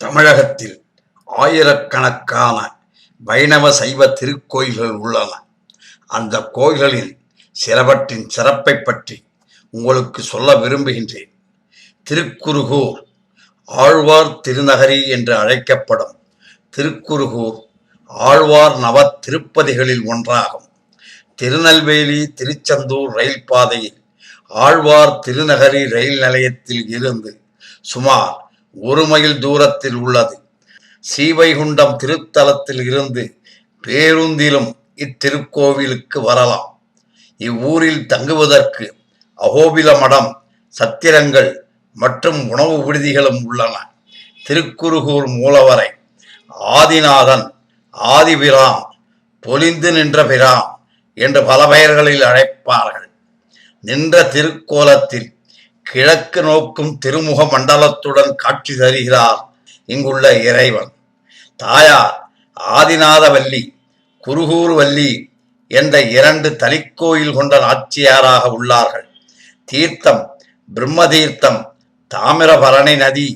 தமிழகத்தில் ஆயிரக்கணக்கான வைணவ சைவ திருக்கோயில்கள் உள்ளன. அந்த கோயில்களில் சிலவற்றின் சிறப்பை பற்றி உங்களுக்கு சொல்ல விரும்புகின்றேன். திருக்குருகூர் ஆழ்வார் திருநகரி என்று அழைக்கப்படும் திருக்குருகூர் ஆழ்வார் நவ திருப்பதிகளில் ஒன்றாகும். திருநெல்வேலி திருச்செந்தூர் ரயில் பாதையில் ஆழ்வார் திருநகரி ரயில் நிலையத்தில் இருந்து சுமார் 1 மைல் தூரத்தில் உள்ளது. ஸ்ரீவைகுண்டம் திருத்தலத்தில் இருந்து பேருந்திலும் இத்திருக்கோவிலுக்கு வரலாம். இவ்வூரில் தங்குவதற்கு அகோபில மடம், சத்திரங்கள் மற்றும் உணவு விடுதிகளும் உள்ளன. திருக்குருகூர் மூலவரை ஆதிநாதன், ஆதிபிரான், பொலிந்து நின்ற பிரான் என்று பல பெயர்களில் அழைப்பார்கள். நின்ற திருக்கோலத்தில் கிழக்கு நோக்கும் திருமுக மண்டலத்துடன் காட்சி தருகிறார் இங்குள்ள இறைவன். தாயார் ஆதிநாதவல்லி, குருகூர் வள்ளி என்ற 2 தனிக்கோயில் கொண்ட நாச்சியாராக உள்ளார்கள். தீர்த்தம் பிரம்ம தீர்த்தம், தாமிரபரணி நதி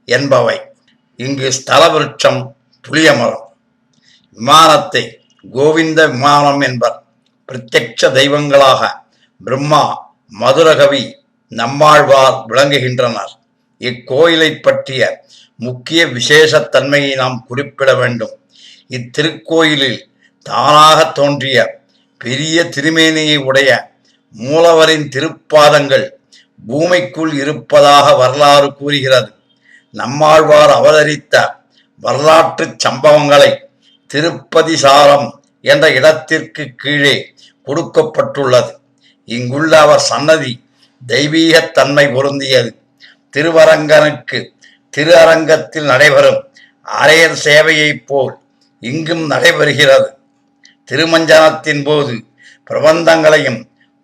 என்பவை. இங்கு ஸ்தல விருட்சம் புளியமரம். விமானத்தை கோவிந்த விமானம் என்பர். பிரத்யட்ச தெய்வங்களாக பிரம்மா, மதுரகவி, நம்மாழ்வார் விளங்குகின்றனர். இக்கோயிலை பற்றிய முக்கிய விசேஷ தன்மையை நாம் குறிப்பிட வேண்டும். இத்திருக்கோயிலில் தானாக தோன்றிய பெரிய திருமேனியை உடைய மூலவரின் திருப்பாதங்கள் பூமிக்குள் இருப்பதாக வரலாறு கூறுகிறது. நம்மாழ்வார் அவதரித்த வரலாற்று சம்பவங்களை திருப்பதி சாரம் என்ற இடத்திற்கு கீழே கொடுக்கப்பட்டுள்ளது. இங்குள்ள அவர் சன்னதி தெய்வீகத்தன்மை பொருந்தியது. திருவரங்கனுக்கு திரு அரங்கத்தில் நடைபெறும் அரையர் சேவையைப் போல் இங்கும் நடைபெறுகிறது. திருமஞ்சனத்தின் போது பிரபந்தங்களையும்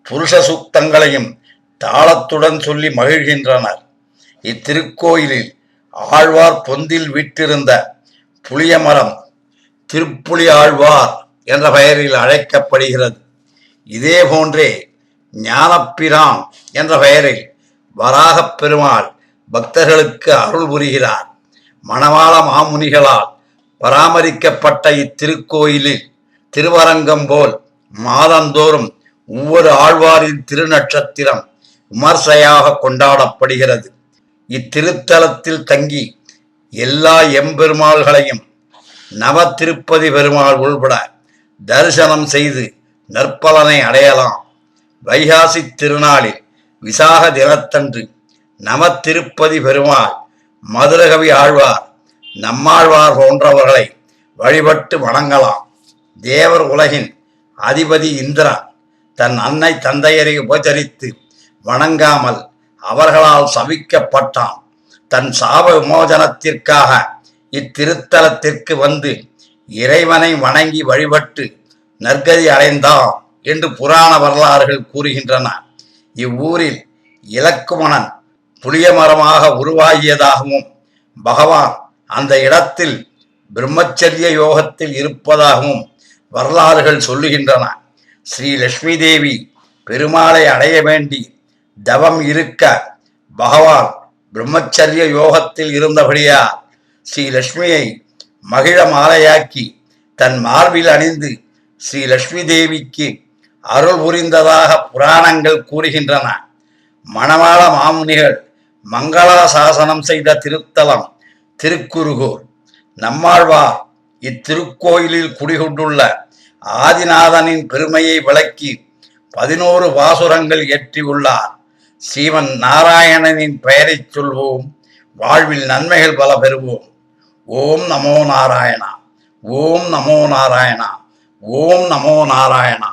புருஷ சூக்தங்களையும் தாளத்துடன் சொல்லி மகிழ்கின்றனர். இத்திருக்கோயிலில் ஆழ்வார் பொந்தில் விட்டிருந்த புளியமரம் திருப்புலி ஆழ்வார் என்ற பெயரில் அழைக்கப்படுகிறது. இதே போன்றே ஞானப்பிரான் என்ற பெயரில் வராகப் பெருமாள் பக்தர்களுக்கு அருள் புரிகிறார். மணவாள மாமுனிகளால் பராமரிக்கப்பட்ட இத்திருக்கோயிலில் திருவரங்கம் போல் மாதந்தோறும் ஒவ்வொரு ஆழ்வாரின் திருநட்சத்திரம் விமர்சையாக கொண்டாடப்படுகிறது. இத்திருத்தலத்தில் தங்கி எல்லா எம்பெருமாள்களையும் நவ திருப்பதி பெருமாள் உள்பட தரிசனம் செய்து நற்பலனை அடையலாம். வைகாசி திருநாளில் விசாக தினத்தன்று நவ திருப்பதி பெருமாள், மதுரகவி ஆழ்வார், நம்மாழ்வார் போன்றவர்களை வழிபட்டு வணங்கலாம். தேவர் உலகின் அதிபதி இந்திரன் தன் அன்னை தந்தையரை உபசரித்து வணங்காமல் அவர்களால் சபிக்கப்பட்டான். தன் சாப விமோசனத்திற்காக இத்திருத்தலத்திற்கு வந்து இறைவனை வணங்கி வழிபட்டு நற்கதி அடைந்தான் என்று புராண வரலாறுகள் கூறுகின்றன. இவ்வூரில் இலக்குமணன் புளியமரமாக உருவாகியதாகவும் பகவான் அந்த இடத்தில் பிரம்மச்சரிய யோகத்தில் இருப்பதாகவும் வரலாறுகள் சொல்லுகின்றன. ஸ்ரீ லட்சுமி தேவி பெருமாளை அடைய வேண்டி தவம் இருக்க பகவான் பிரம்மச்சரிய யோகத்தில் இருந்தபடியா ஸ்ரீ லட்சுமியை மகிழ மாலையாக்கி தன் மார்பில் அணிந்து ஸ்ரீ லட்சுமி தேவிக்கு அருள் புரிந்ததாக புராணங்கள் கூறுகின்றன. மணவாள மாமுனிகள் மங்களாசாசனம் செய்த திருத்தலம் திருக்குருகூர். நம்மாழ்வார் இத்திருக்கோயிலில் குடிகொண்டுள்ள ஆதிநாதனின் பெருமையை விளக்கி 11 பாசுரங்கள் இயற்றியுள்ளார். ஸ்ரீமன் நாராயணனின் பெயரைச் சொல்வோம், வாழ்வில் நன்மைகள் பல பெறுவோம். ஓம் நமோ நாராயணா, ஓம் நமோ நாராயணா, ஓம் நமோ நாராயணா.